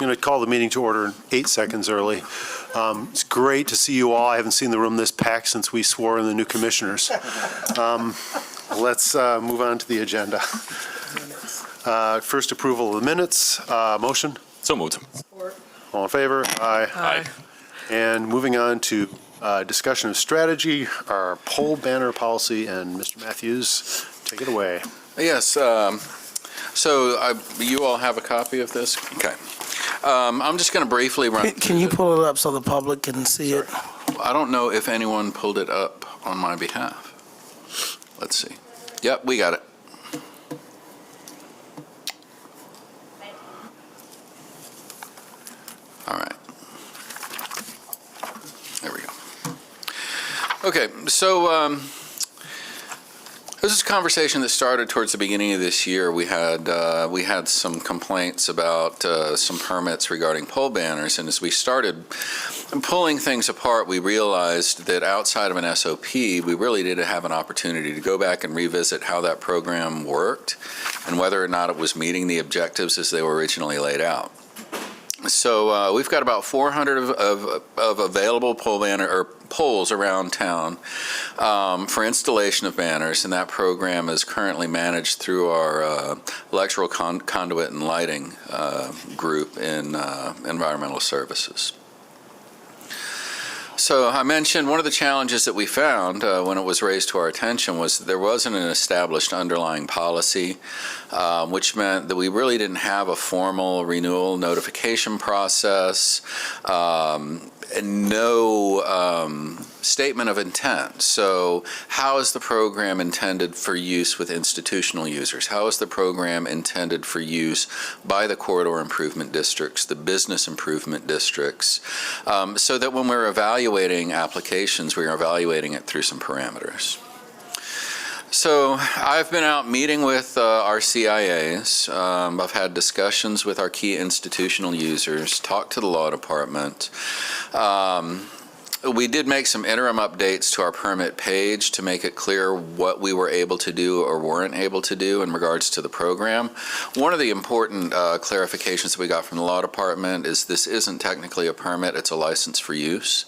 going to call the meeting to order 8 seconds early. It's great to see you all. I haven't seen the room this packed since we swore in the new commissioners. Let's move on to the agenda. First, approval of the minutes. Motion? So moved. All in favor? Aye. Aye. And moving on to discussion of strategy, our pole banner policy, and Mr. Matthews, take it away. Yes, you all have a copy of this? Okay. I'm just going to briefly run. Can you pull it up so the public can see it? I don't know if anyone pulled it up on my behalf. Let's see. Yep, we got it. All right. There we go. Okay, so this is a conversation that started towards the beginning of this year. We had some complaints about some permits regarding pole banners, and as we started pulling things apart, we realized that outside of an SOP, we really didn't have an opportunity to go back and revisit how that program worked and whether or not it was meeting the objectives as they were originally laid out. So we've got about 400 of available pole banner or poles around town for installation of banners, and that program is currently managed through our electrical conduit and lighting group in environmental services. So I mentioned one of the challenges that we found when it was raised to our attention was that there wasn't an established underlying policy, which meant that we really didn't have a formal renewal notification process, and no statement of intent. So how is the program intended for use with institutional users? How is the program intended for use by the corridor improvement districts, the business improvement districts, so that when we're evaluating applications, we're evaluating it through some parameters. So I've been out meeting with our CIAs. I've had discussions with our key institutional users, talked to the law department. We did make some interim updates to our permit page to make it clear what we were able to do or weren't able to do in regards to the program. One of the important clarifications that we got from the law department is this isn't technically a permit, it's a license for use.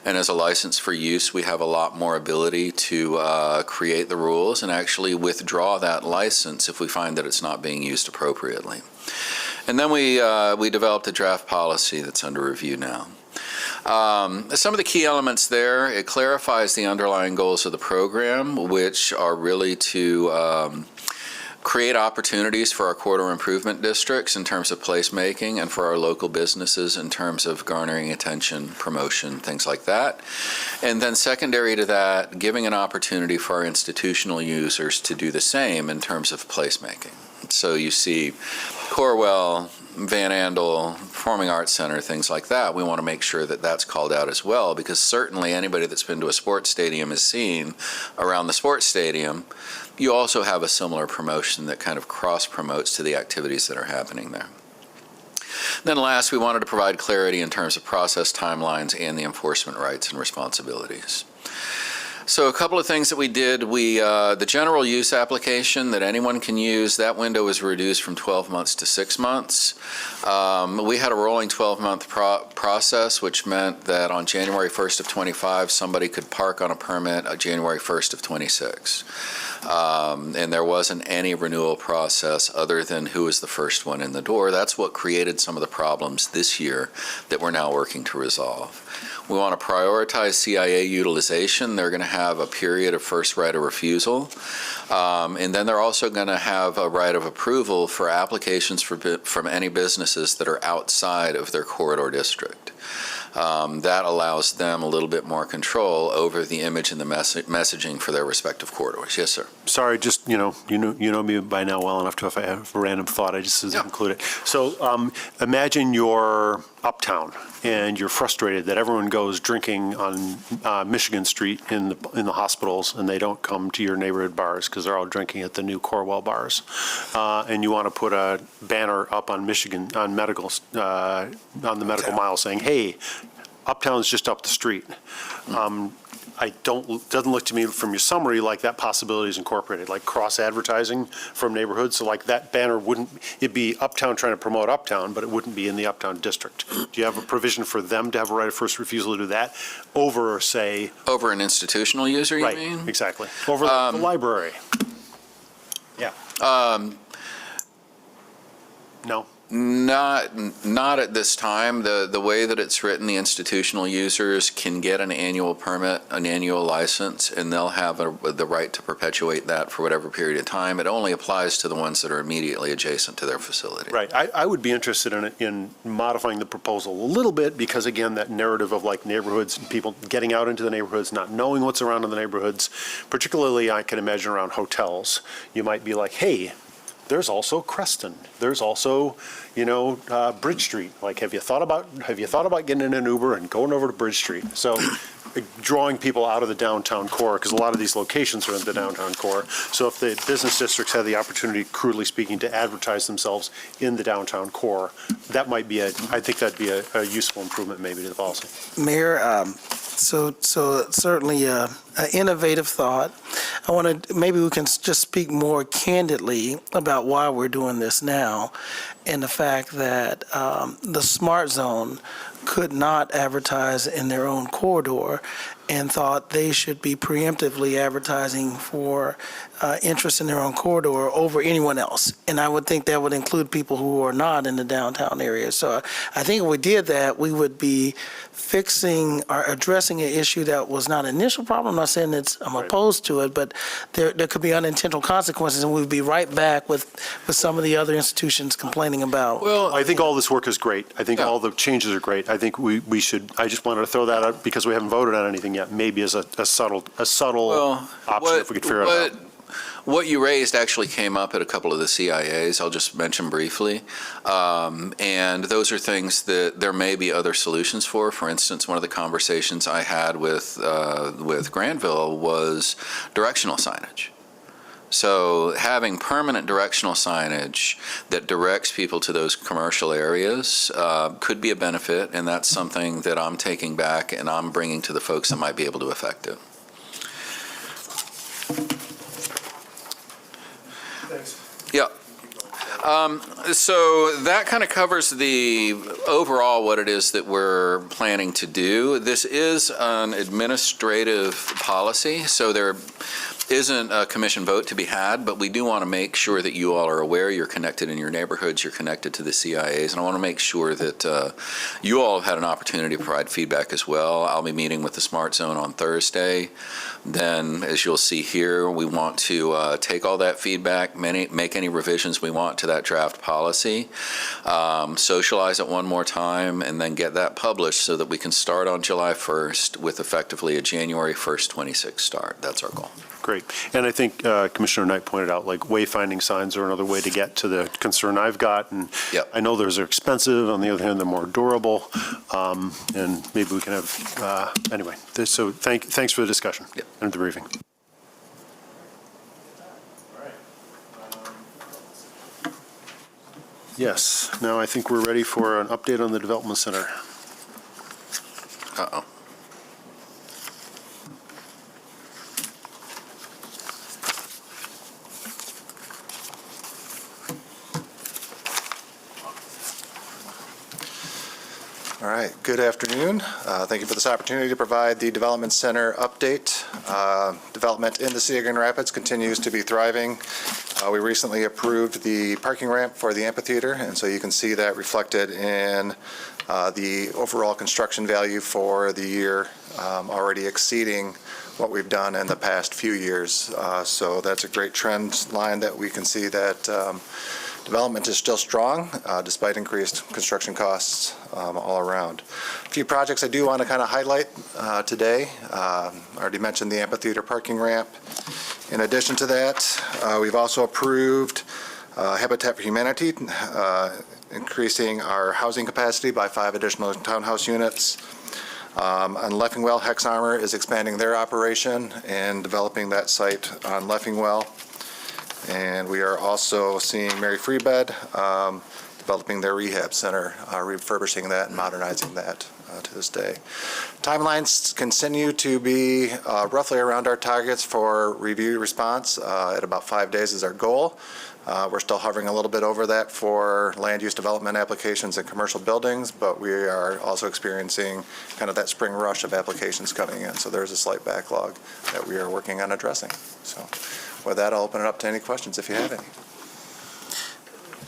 And as a license for use, we have a lot more ability to create the rules and actually withdraw that license if we find that it's not being used appropriately. And then we developed a draft policy that's under review now. Some of the key elements there, it clarifies the underlying goals of the program, which are really to create opportunities for our corridor improvement districts in terms of placemaking and for our local businesses in terms of garnering attention, promotion, things like that. And then secondary to that, giving an opportunity for our institutional users to do the same in terms of placemaking. So you see Corwell, Van Andel, Performing Arts Center, things like that. We want to make sure that that's called out as well, because certainly anybody that's been to a sports stadium has seen around the sports stadium, you also have a similar promotion that kind of cross-promotes to the activities that are happening there. Then last, we wanted to provide clarity in terms of process timelines and the enforcement rights and responsibilities. So a couple of things that we did, the general use application that anyone can use, that window was reduced from 12 months to 6 months. We had a rolling 12-month process, which meant that on January 1st of 25, somebody could park on a permit on January 1st of 26. And there wasn't any renewal process other than who was the first one in the door. That's what created some of the problems this year that we're now working to resolve. We want to prioritize CIA utilization. They're going to have a period of first right of refusal. And then they're also going to have a right of approval for applications from any businesses that are outside of their corridor district. That allows them a little bit more control over the image and the messaging for their respective corridors. Yes, sir. Sorry, just, you know me by now well enough to, if I have a random thought, I just include it. So imagine you're uptown and you're frustrated that everyone goes drinking on Michigan Street in the hospitals and they don't come to your neighborhood bars because they're all drinking at the new Corwell bars. And you want to put a banner up on Michigan, on medical, on the medical mile saying, hey, uptown's just up the street. doesn't look to me from your summary like that possibility is incorporated, like cross-advertising from neighborhoods. So like that banner it'd be Uptown trying to promote Uptown, but it wouldn't be in the Uptown district. Do you have a provision for them to have a right of first refusal to do that over, say? Over an institutional user, you Right, mean? exactly. Over the library. Yeah. No? Not at this time. The way that it's written, the institutional users can get an annual permit, an annual license, and they'll have the right to perpetuate that for whatever period of time. It only applies to the ones that are immediately adjacent to their facility. Right. I would be interested in modifying the proposal a little bit because, again, that narrative of like neighborhoods and people getting out into the neighborhoods, not knowing what's around in the neighborhoods, particularly I can imagine around hotels. You might be like, hey, there's also Creston. There's also, Bridge Street. Like, have you thought about getting in an Uber and going over to Bridge Street? So drawing people out of the downtown core, because a lot of these locations are in the downtown core. So if the business districts have the opportunity, crudely speaking, to advertise themselves in the downtown core, that might be I think that'd be a useful improvement maybe to the policy. Mayor, so certainly an innovative thought. Maybe we can just speak more candidly about why we're doing this now and the fact that the Smart Zone could not advertise in their own corridor and thought they should be preemptively advertising for interest in their own corridor over anyone else. And I would think that would include people who are not in the downtown area. So I think if we did that, we would be fixing or addressing an issue that was not an initial problem. I'm not saying I'm opposed to it, but there could be unintentional consequences, and we'd be right back with some of the other institutions complaining about. Well, I think all this work is great. I think all the changes are great. I think we should, I just wanted to throw that out because we haven't voted on anything yet, maybe as a subtle option if we could figure it out. What you raised actually came up at a couple of the CIAs, I'll just mention briefly. And those are things that there may be other solutions for. For instance, one of the conversations I had with Granville was directional signage. So having permanent directional signage that directs people to those commercial areas could be a benefit, and that's something that I'm taking back and I'm bringing to the folks that might be able to affect it. Yeah. So that kind of covers the overall what it is that we're planning to do. This is an administrative policy, so there isn't a commission vote to be had, but we do want to make sure that you all are aware you're connected in your neighborhoods, you're connected to the CIAs, and I want to make sure that you all have had an opportunity to provide feedback as well. I'll be meeting with the Smart Zone on Thursday. Then, as you'll see here, we want to take all that feedback, make any revisions we want to that draft policy, socialize it one more time, and then get that published so that we can start on July 1st with effectively a January 1st, 26 start. That's our goal. Great. And I think Commissioner Knight pointed out, like, wayfinding signs are another way to get to the concern I've got. And Yep. I know those are expensive. On the other hand, they're more durable. And maybe we can have, anyway. So thanks for the discussion Yep. and the briefing. Yes. Now I think we're ready for an update on the Development Center. Uh-oh. All right, good afternoon. Thank you for this opportunity to provide the Development Center update. Development in the city of Grand Rapids continues to be thriving. We recently approved the parking ramp for the amphitheater, and so you can see that reflected in the overall construction value for the year, already exceeding what we've done in the past few years. So that's a great trend line that we can see that development is still strong despite increased construction costs all around. A few projects I do want to kind of highlight today. I already mentioned the amphitheater parking ramp. In addition to that, we've also approved Habitat for Humanity, increasing our housing capacity by 5 additional townhouse units. On Leffingwell, Hexarmor is expanding their operation and developing that site on Leffingwell. And we are also seeing Mary Free Bed developing their rehab center, refurbishing that and modernizing that to this day. Timelines continue to be roughly around our targets for review response. At about 5 days is our goal. We're still hovering a little bit over that for land use development applications and commercial buildings, but we are also experiencing kind of that spring rush of applications coming in. So there's a slight backlog that we are working on addressing. So with that, I'll open it up to any questions if you have any.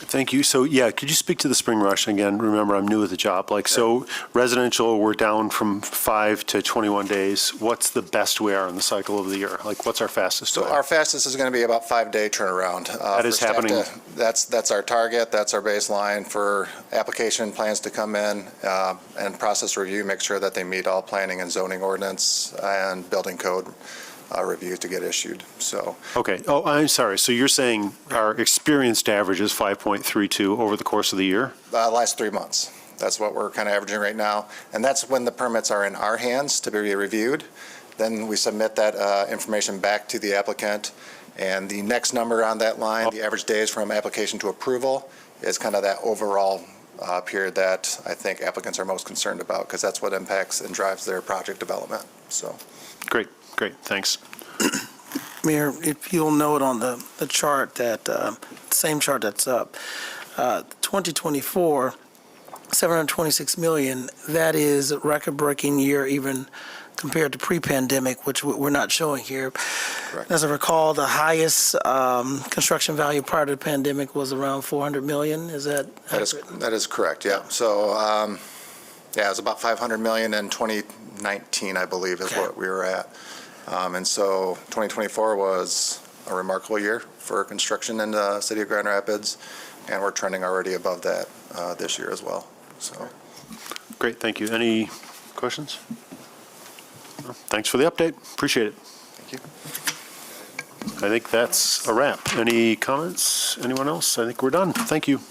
Thank you. So, yeah, could you speak to the spring rush again? Remember, I'm new at the job. Like, so residential, we're down from 5 to 21 days. What's the best we are in the cycle of the year? Like, what's our fastest So way? our fastest is going to be about 5-day turnaround. That is for staff happening. That's our target. That's our baseline for application plans to come in and process review, make sure that they meet all planning and zoning ordinance and building code reviews to get issued. So Okay. Oh, I'm sorry. So you're saying our experienced average is 5.32 over the course of the year? last 3 months. That's what we're kind of averaging right now. And that's when the permits are in our hands to be reviewed. Then we submit that information back to the applicant. And the next number on that line, the average days from application to approval, is kind of that overall period that I think applicants are most concerned about, because that's what impacts and drives their project development. So. Great, thanks. Mayor, if you'll note on the chart that, same chart that's up, 2024, 726 million, that is a record-breaking year even compared to pre-pandemic, which we're not showing here. Correct. As I recall, the highest construction value prior to the pandemic was around 400 million. Is that accurate? That is correct, yeah. So, yeah, it was about 500 million in 2019, I believe, is what we were at. And so 2024 was a remarkable year for construction in the city of Grand Rapids, and we're trending already above that this year as well. So, Great, thank you. Any questions? No? Thanks for the update. Appreciate it. thank you. I think that's a wrap. Any comments? Anyone else? I think we're done. Thank you.